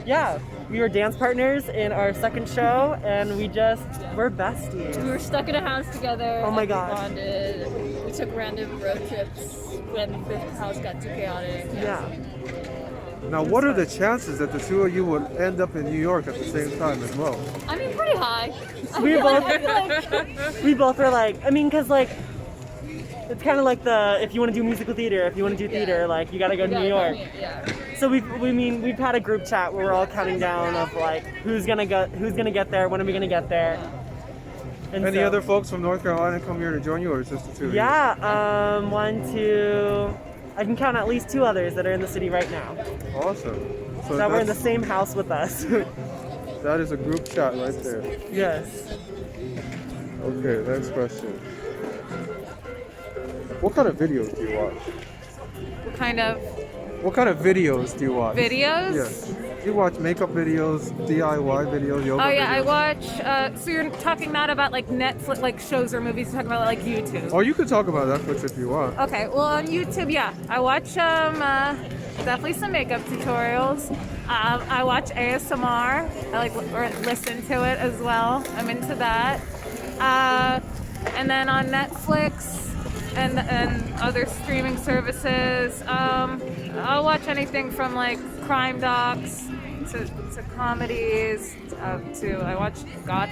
Yeah, we were dance partners in our second show, and we're besties. We were stuck in a house together. Oh my and we gosh. bonded. We took random road trips when the house got too chaotic. Yeah. Now, what are the chances that the two of you would end up in New York at the same time as well? I mean, pretty high. We both- I feel like We both were like, I mean, cause like, it's kind of like if you want to do musical theater, if you want to do theater, like you gotta go to New York. Yeah. So we've had a group chat where we're all counting down of like who's gonna get there, when are we gonna get there. And Any so- other folks from North Carolina come here to join you, or is this the two of you? Yeah, 1, 2. I can count at least 2 others that are in the city right now. Awesome. So That were in the that's- same house with us. that is a group chat right there. Yes. Okay, next question. What kind of videos do you watch? What kind of What kind of videos do you watch? videos? Yes. Do you watch makeup videos, DIY videos, yoga Oh yeah, I videos? watch. So you're talking not about like Netflix, like shows or movies. You're talking about like YouTube. Or you could talk about Netflix if you want. Okay, well on YouTube, yeah, I watch definitely some makeup tutorials. I watch ASMR. I like or listen to it as well. I'm into that. And then on Netflix, and other streaming services. I'll watch anything from like crime docs to comedies to I watched not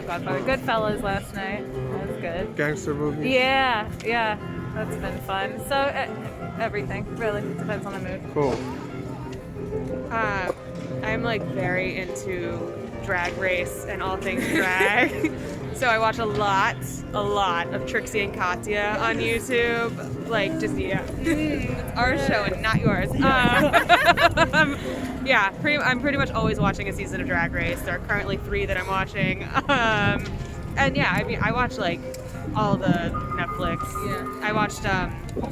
Godfather, Goodfellas last night. That was good. Gangster movies. Yeah, that's been fun. So everything really depends on the mood. Cool. I'm like very into Drag Race and all things drag. So I watch a lot of Trixie and Katya on YouTube. Like just it's our show and not yours. I'm pretty much always watching a season of Drag Race. There are currently 3 that I'm watching. And yeah, I mean I watch like all the Netflix. Yeah. I watched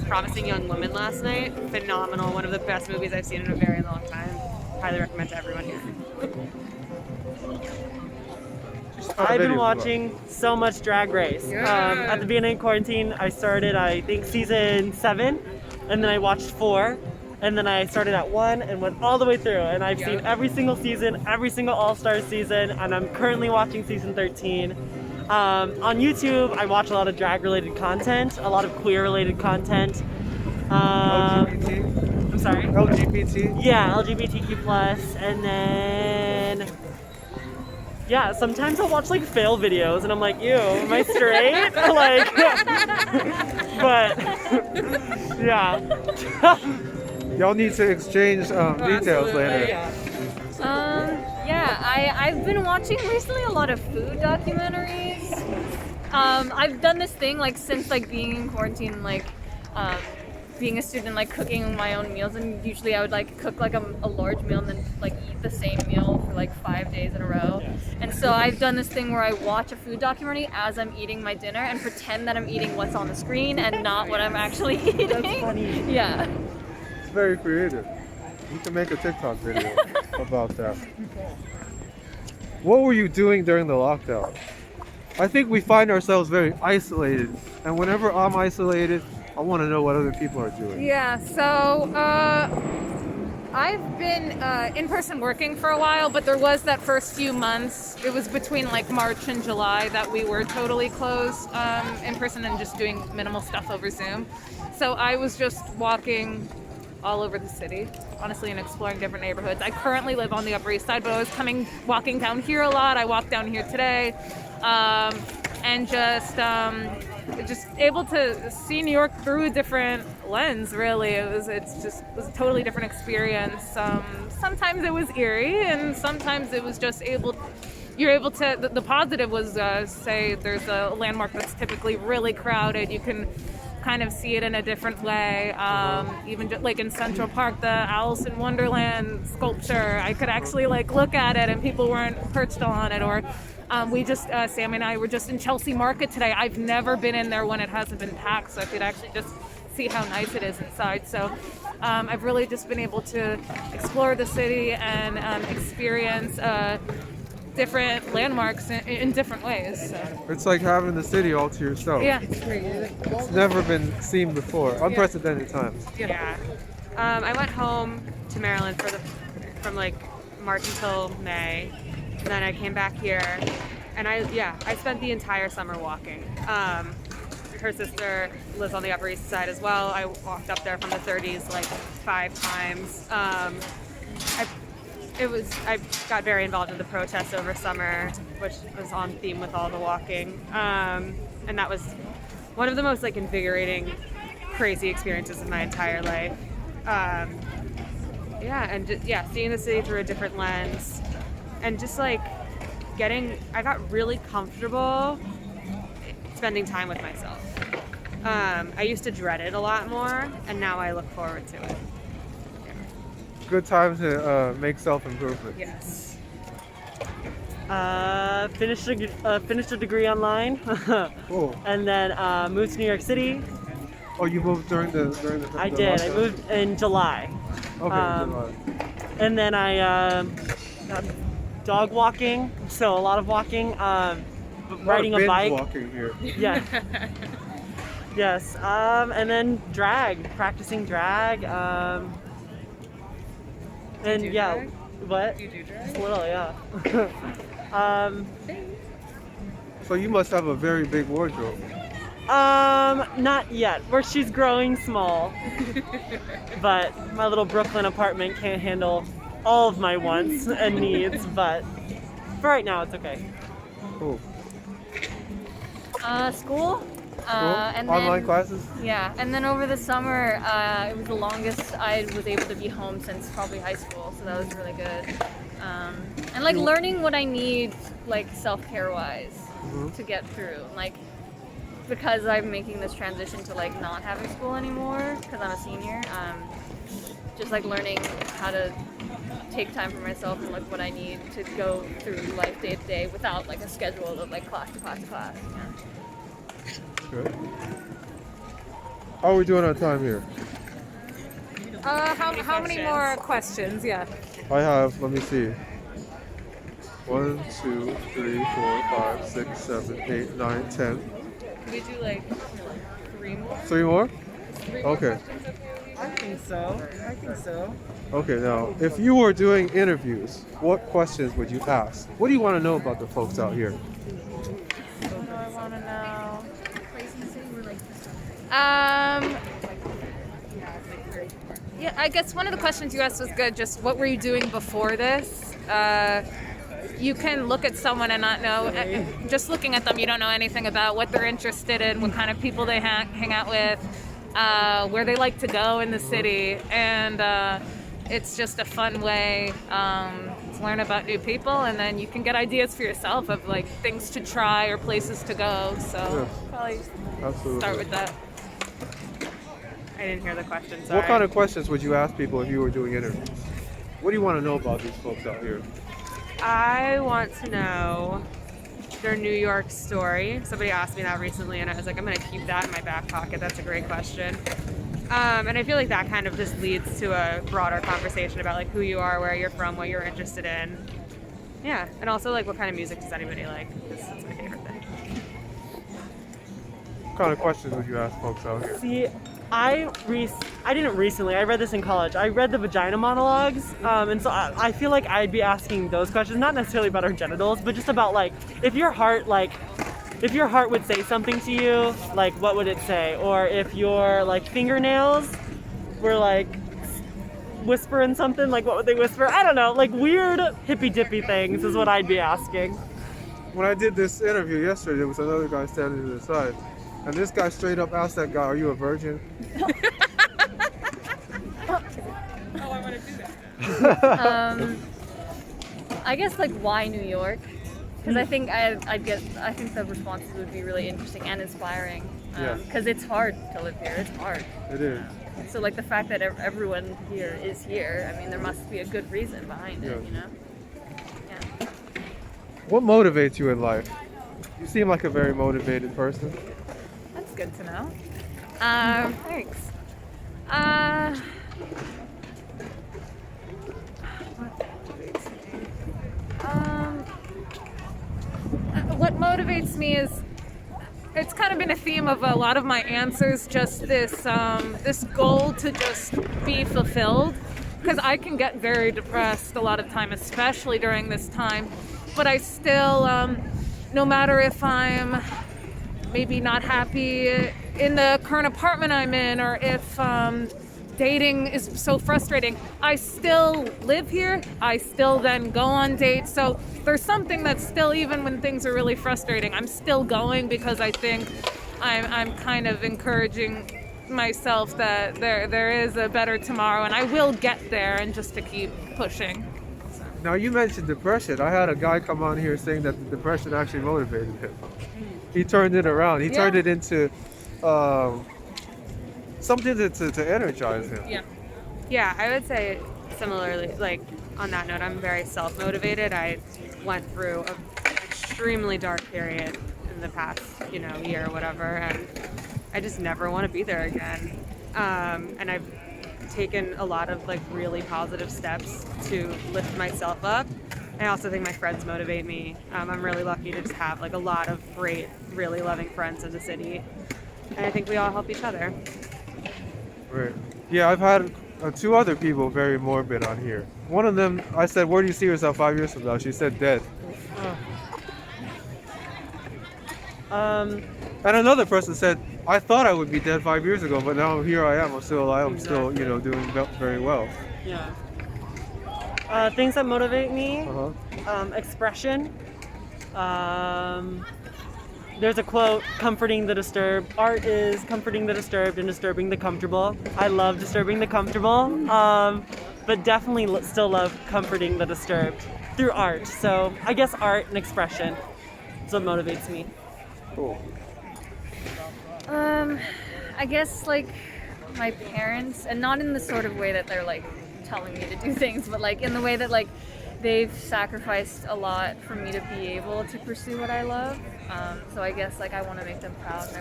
Promising Young Woman last night. Phenomenal. One of the best movies I've seen in a very long time. Highly recommend to everyone here. I've been watching so much Drag Race. At the beginning of quarantine, I started, I think, season 7, and then I watched 4, and then I started at 1 and went all the way through. And I've seen every single season, every single All-Star season, and I'm currently watching season 13. On YouTube, I watch a lot of drag-related content, a lot of queer-related content. LGBT? I'm sorry? LGBT? Yeah, LGBTQ+, and then... Yeah, sometimes I'll watch like fail videos and I'm like, ew, am I straight? Like, but, yeah. Y'all need to exchange details later. I've been watching recently a lot of food documentaries. I've done this thing like since like being in quarantine, like being a student, like cooking my own meals, and usually I would like cook like a large meal and then like eat the same meal for like 5 days in a row. And so I've done this thing where I watch a food documentary as I'm eating my dinner and pretend that I'm eating what's on the screen and not what I'm actually eating. That's funny. Yeah. It's very creative. You can make a TikTok video about that. What were you doing during the lockdown? I think we find ourselves very isolated, and whenever I'm isolated, I want to know what other people are doing. Yeah, so I've been in person working for a while, but there was that first few months, it was between like March and July that we were totally closed in person and just doing minimal stuff over Zoom. So I was just walking all over the city, honestly, and exploring different neighborhoods. I currently live on the Upper East Side, but I was walking down here a lot. I walked down here today, and just able to see New York through a different lens. Really, it was a totally different experience. Sometimes it was eerie, and sometimes it was just you're able to. The positive was say there's a landmark that's typically really crowded. You can kind of see it in a different way. Even just, like in Central Park, the Alice in Wonderland sculpture, I could actually like look at it and people weren't perched on it. Or Sammy and I were just in Chelsea Market today. I've never been in there when it hasn't been packed, so I could actually just see how nice it is inside. So I've really just been able to explore the city and experience different landmarks in different ways. So. It's like having the city all to yourself. Yeah. It's never been seen before. Unprecedented times. Yeah. I went home to Maryland from like March until May, and then I came back here, and I spent the entire summer walking. Her sister lives on the Upper East Side as well. I walked up there from the 30s like 5 times. I got very involved in the protests over summer, which was on theme with all the walking. And that was one of the most like invigorating, crazy experiences of my entire life. Seeing the city through a different lens, and just like I got really comfortable spending time with myself. I used to dread it a lot more, and now I look forward to it. Good time to make self-improvement. Yes. Finished a degree online. Cool. And then moved to New York City. Oh, you moved during the I did. lockdown? I moved in July. Okay, July. And then I dog walking, so a lot of walking. Riding a binge bike. Walking here. Yeah. Yes. And then practicing drag. And yeah, drag? what? Do you do drag? Just a little, yeah. So you must have a very big wardrobe. Not yet. Where she's growing small. But my little Brooklyn apartment can't handle all of my wants and needs, but for right now it's okay. Cool. School. Cool. And then, Online classes? Yeah, and then over the summer, it was the longest I was able to be home since probably high school, so that was really good. And like learning what I need, like self-care wise, to get through. Like, because I'm making this transition to like not having school anymore, because I'm a senior. Just like learning how to take time for myself and like what I need to go through life day to day without like a schedule of like class to class to class. Good. How are we doing on time here? How many more questions? Yeah. I have, let me see. 1, 2, 3, 4, 5, 6, 7, 8, 9, 10. Can we do like 3 more? 3 more? 3 more Okay. questions, okay? I think so. Okay, now, if you were doing interviews, what questions would you ask? What do you want to know about the folks out here? What do I want to know? Yeah, I guess one of the questions you asked was good. Just what were you doing before this? You can look at someone and not know. Just looking at them, you don't know anything about what they're interested in, what kind of people they hang out with, where they like to go in the city, and it's just a fun way to learn about new people, and then you can get ideas for yourself of like things to try or places to go. So probably Absolutely. start with that. I didn't hear the question, sorry. What kind of questions would you ask people if you were doing interviews? What do you want to know about these folks out here? I want to know their New York story. Somebody asked me that recently, and I was like, I'm going to keep that in my back pocket. That's a great question. And I feel like that kind of just leads to a broader conversation about like who you are, where you're from, what you're interested in. Yeah, and also like what kind of music does anybody like? Because it's my favorite thing. What kind of questions would you ask folks out here? See, I didn't recently. I read this in college. I read the vagina monologues, and so I feel like I'd be asking those questions, not necessarily about our genitals, but just about like if your heart would say something to you, like what would it say? Or if your like fingernails were like whispering something, like what would they whisper? I don't know, like weird hippy dippy things is what I'd be asking. When I did this interview yesterday, there was another guy standing to the side, and this guy straight up asked that guy, "Are you a virgin?" Oh, I want to do that. I guess like why New York? Because I think I think the responses would be really interesting and inspiring. Yeah. Because it's hard to live here. It's hard. It is. So like the fact that everyone here is here, I mean, there must be a good reason behind it, Yeah. you know? Yeah. What motivates you in life? You seem like a very motivated person. That's good to know. Thanks. What motivates me is it's kind of been a theme of a lot of my answers. Just this goal to just be fulfilled, because I can get very depressed a lot of time, especially during this time. But I still, no matter if I'm maybe not happy in the current apartment I'm in, or if dating is so frustrating, I still live here. I still then go on dates. So there's something that's still, even when things are really frustrating, I'm still going, because I think I'm kind of encouraging myself that there is a better tomorrow, and I will get there, and just to keep pushing. Now you mentioned depression. I had a guy come on here saying that the depression actually motivated him. He turned it around. He turned it into something to energize him. Yeah. Yeah, I would say similarly, like on that note, I'm very self-motivated. I went through an extremely dark period in the past, year or whatever, and I just never want to be there again. And I've taken a lot of like really positive steps to lift myself up. I also think my friends motivate me. I'm really lucky to just have like a lot of great, really loving friends in the city, and I think we all help each other. Right. Yeah, I've had 2 other people very morbid on here. One of them, I said, "Where do you see yourself 5 years from now?" She said, "Dead." And another person said, I thought I would be dead 5 years ago, but now here I am. I'm still alive. I'm still, you know, doing very well. Yeah. Things that motivate me, Uh-huh. expression. There's a quote, comforting the disturbed. Art is comforting the disturbed and disturbing the comfortable. I love disturbing the comfortable, but definitely still love comforting the disturbed through art. So I guess art and expression is what motivates me. Cool. I guess like my parents, and not in the sort of way that they're like telling me to do things, but like in the way that like they've sacrificed a lot for me to be able to pursue what I love. So I guess like I want to make them proud, and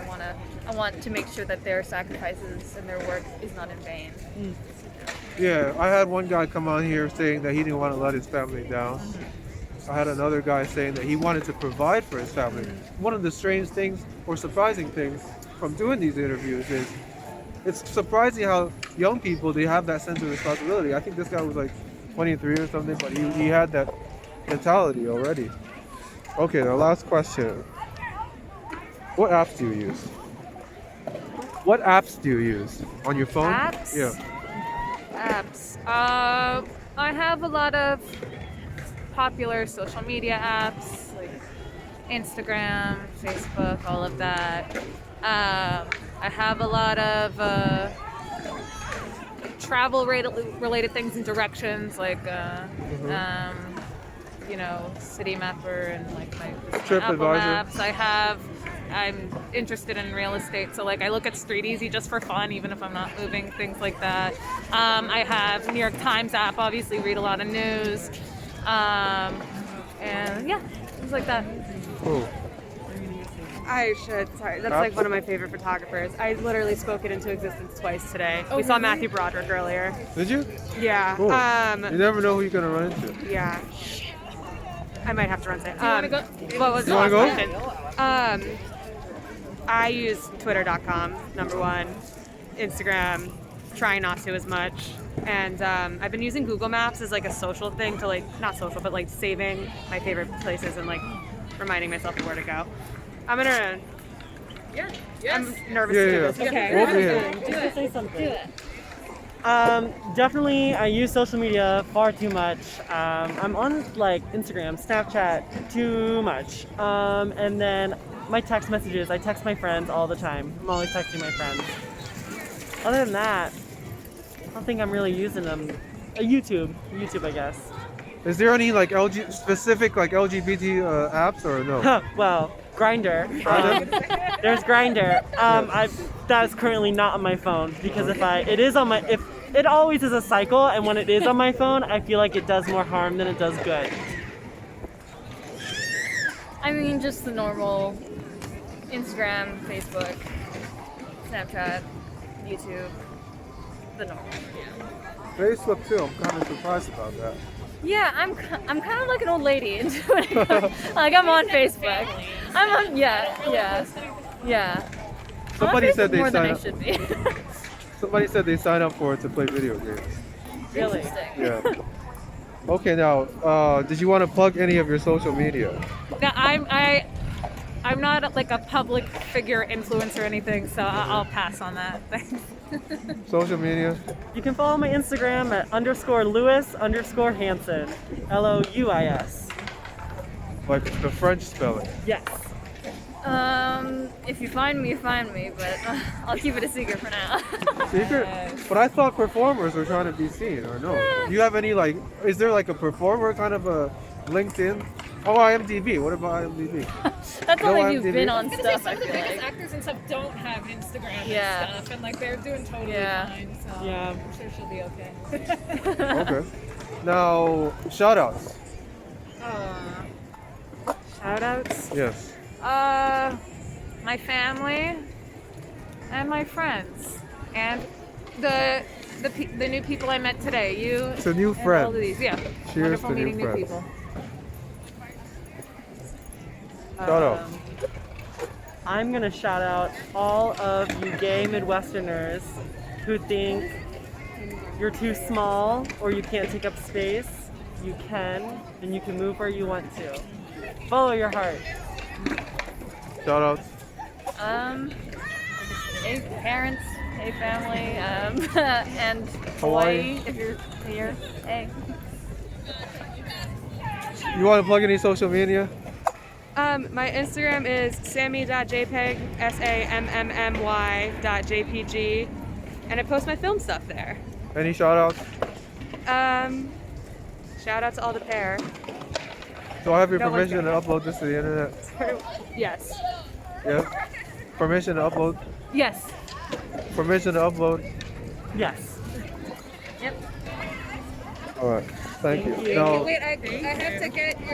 I want to make sure that their sacrifices and their work is not in vain. Yeah, I had one guy come on here saying that he didn't want to let his family down. I had another guy saying that he wanted to provide for his family. One of the strange things or surprising things from doing these interviews is it's surprising how young people, they have that sense of responsibility. I think this guy was like 23 or something, but he had that mentality already. Okay, the last question. What apps do you use? What apps do you use on your phone? Apps? Yeah. Apps. I have a lot of popular social media apps like Instagram, Facebook, all of that. I have a lot of travel-related things and directions, like you know, City Mapper and like my Apple Maps. I'm interested in real estate, so like I look at Street Easy just for fun, even if I'm not moving, things like that. I have New York Times app, obviously read a lot of news, and yeah, things like that. Cool. Sorry, that's like one of my favorite photographers. I literally spoke it into existence twice today. We saw Matthew Broderick earlier. Did you? Yeah. Cool. You never know who you're gonna run into. Yeah. I might have to run it. Do you want to go? What was You the wanna last go? question? I use twitter.com, number one. Instagram, trying not to as much. And I've been using Google Maps as like a social thing to like, not social, but like saving my favorite places and like reminding myself of where to go. I'm gonna. Yeah. I'm nervous Yeah, to do yeah. this. Okay. We'll be here. Just to say something. Do it. Definitely, I use social media far too much. I'm on like Instagram, Snapchat too much. And then my text messages, I text my friends all the time. I'm always texting my friends. Other than that, I don't think I'm really using them. YouTube, I guess. Is there any like specific like LGBT apps or no? Well, Grinder. There's Grinder. That's currently not on my phone because if it always is a cycle, and when it is on my phone, I feel like it does more harm than it does good. I mean, just the normal Instagram, Facebook, Snapchat, YouTube, the normal. Facebook too. I'm kind of surprised about that. Yeah, I'm kind of like an old lady into it. Like I'm on Facebook. I'm on yeah. Somebody I'm on said Facebook they more than sign I up. should be. Somebody said they signed up for it to play video games. Really? Interesting. Yeah. Okay, now, did you want to plug any of your social media? Now, I'm not like a public figure influencer or anything, so I'll pass on that. Thanks. Social media? You can follow my Instagram at _Louis_Hansen. LOUIS. Like the French spelling. Yes. If you find me, but I'll keep it a secret for now. Secret? But I thought performers were trying to be seen, or no? Do you have any like, is there like a performer kind of a LinkedIn? Oh, IMDb. What about IMDb? That's No all like you've IMDb? been on Some stuff. I of the feel biggest like. actors and stuff don't have Instagram Yeah. and stuff, and like they're doing totally Yeah. fine. So Yeah. I'm sure she'll be okay. Okay. Now, shout outs. Shoutouts. Yes. My family and my friends and the new people I met today. You It's a new and all friend. of these, yeah. Cheers Wonderful to new meeting new friends. people. Shout out. I'm gonna shout out all of you gay Midwesterners who think you're too small or you can't take up space. You can, and you can move where you want to. Follow your heart. Shout outs. Hey parents, hey family, and Hawaii. Hawaii if you're here. Hey. You want to plug any social media? My Instagram is sammy.jpg, SAMMMY.jpg, and I post my film stuff there. Any shout outs? Shout out to all the pair. Do I have your No one's permission to upload this to the internet? Yes. Yeah. Permission to upload? Yes. Permission to upload? Yes. Alright. Thank you. Now, Wait, I have to get your